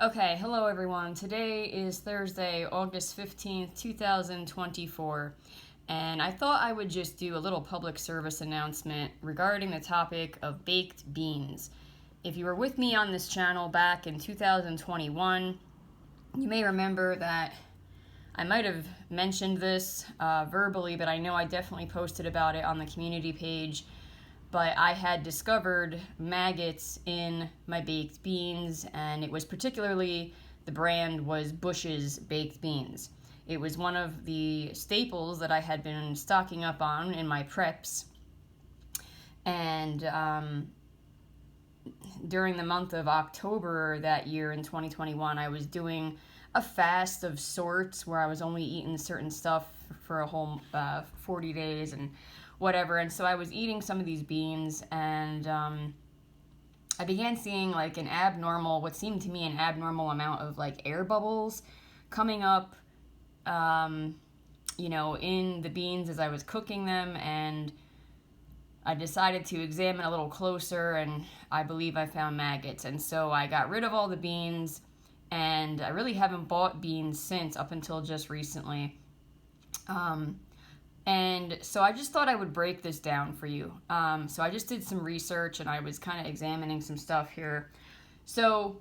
Okay, hello everyone. Today is Thursday, August 15th, 2024, and I thought I would just do a little public service announcement regarding the topic of baked beans. If you were with me on this channel back in 2021, you may remember that I might have mentioned this verbally, but I know I definitely posted about it on the community page. But I had discovered maggots in my baked beans, and it was particularly, the brand was Bush's Baked Beans. It was one of the staples that I had been stocking up on in my preps, and during the month of October that year in 2021, I was doing a fast of sorts where I was only eating certain stuff for a whole 40 days and whatever. And so I was eating some of these beans, and I began seeing like what seemed to me an abnormal amount of like air bubbles coming up, in the beans as I was cooking them. And I decided to examine a little closer, and I believe I found maggots. And so I got rid of all the beans, and I really haven't bought beans since, up until just recently. And so I just thought I would break this down for you. So I just did some research, and I was kind of examining some stuff here. So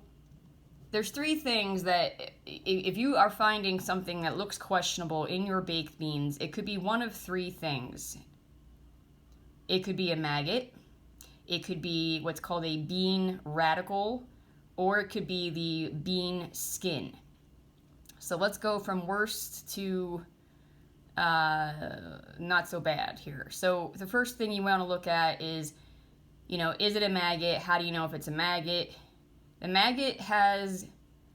there's three things that, if you are finding something that looks questionable in your baked beans, it could be one of three things. It could be a maggot, it could be what's called a bean radicle, or it could be the bean skin. So let's go from worst to not so bad here. So the first thing you want to look at is, is it a maggot? How do you know if it's a maggot? The maggot has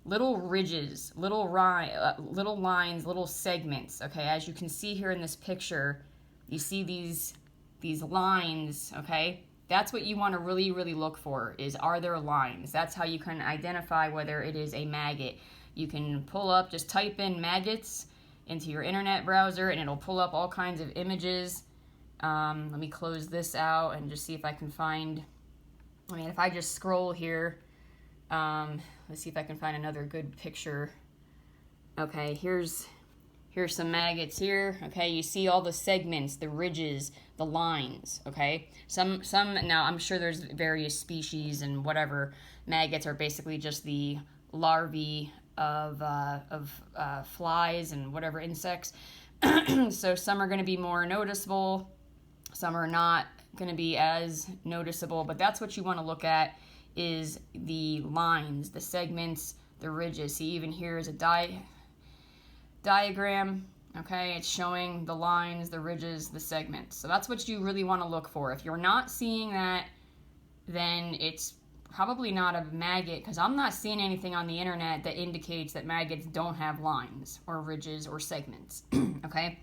little ridges, little lines, little segments. Okay, as you can see here in this picture, you see these lines. Okay, that's what you want to really, really look for, is are there lines? That's how you can identify whether it is a maggot. You can pull up, just type in maggots into your internet browser, and it'll pull up all kinds of images. Let me close this out and just see if I can find, if I just scroll here, let's see if I can find another good picture. Okay, here's some maggots here. Okay, you see all the segments, the ridges, the lines. Okay, some now I'm sure there's various species and whatever. Maggots are basically just the larvae of flies and whatever insects. So some are going to be more noticeable, some are not going to be as noticeable, but that's what you want to look at, is the lines, the segments, the ridges. See, even here is a diagram. Okay, it's showing the lines, the ridges, the segments. So that's what you really want to look for. If you're not seeing that, then it's probably not a maggot, because I'm not seeing anything on the internet that indicates that maggots don't have lines or ridges or segments. Okay?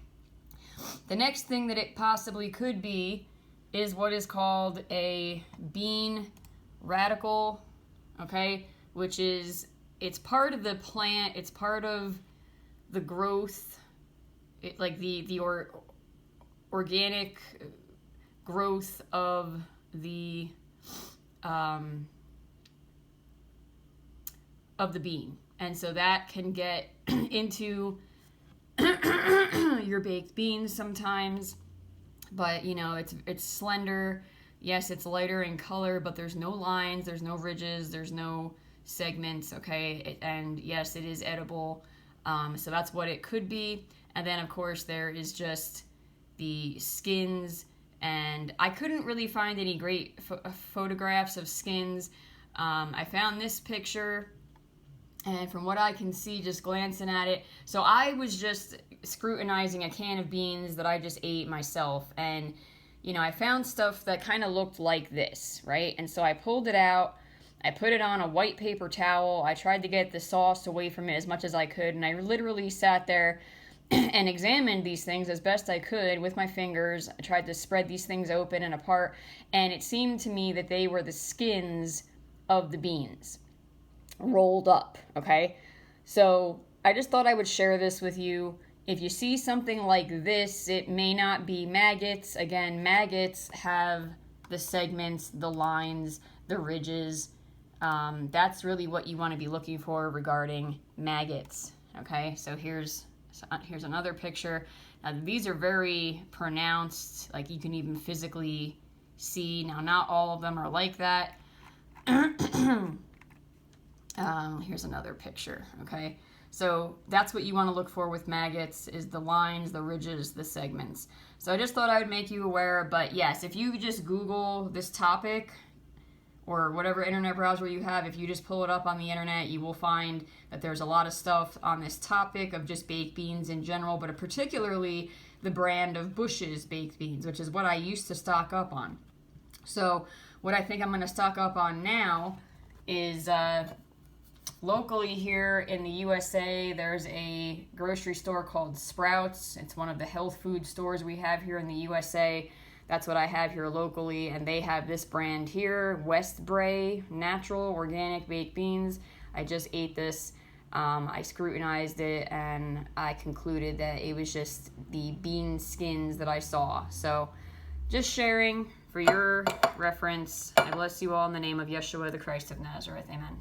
The next thing that it possibly could be is what is called a bean radicle. Okay? Which is, it's part of the plant, it's part of the growth, like the organic growth of the bean. And so that can get into your baked beans sometimes. But it's slender. Yes, it's lighter in color, but there's no lines, there's no ridges, there's no segments. Okay, and yes, it is edible. So that's what it could be. And then of course there is just the skins, and I couldn't really find any great photographs of skins. I found this picture, and from what I can see, just glancing at it, so I was just scrutinizing a can of beans that I just ate myself, and I found stuff that kind of looked like this, right? And so I pulled it out, I put it on a white paper towel, I tried to get the sauce away from it as much as I could, and I literally sat there and examined these things as best I could with my fingers. I tried to spread these things open and apart, and it seemed to me that they were the skins of the beans rolled up. Okay, so I just thought I would share this with you. If you see something like this, it may not be maggots. Again, maggots have the segments, the lines, the ridges, That's really what you want to be looking for regarding maggots. Okay, so here's another picture. Now these are very pronounced, like you can even physically see. Now not all of them are like that. Here's another picture. Okay, so that's what you want to look for with maggots, is the lines, the ridges, the segments. So I just thought I would make you aware. But yes, if you just Google this topic, or whatever internet browser you have, if you just pull it up on the internet, you will find that there's a lot of stuff on this topic of just baked beans in general, but particularly the brand of Bush's baked beans, which is what I used to stock up on. So what I think I'm going to stock up on now is locally here in the USA, there's a grocery store called Sprouts. It's one of the health food stores we have here in the USA. That's what I have here locally, and they have this brand here, West Bray Natural Organic Baked Beans. I just ate this. I scrutinized it, and I concluded that it was just the bean skins that I saw. So just sharing for your reference. I bless you all in the name of Yeshua, the Christ of Nazareth. Amen.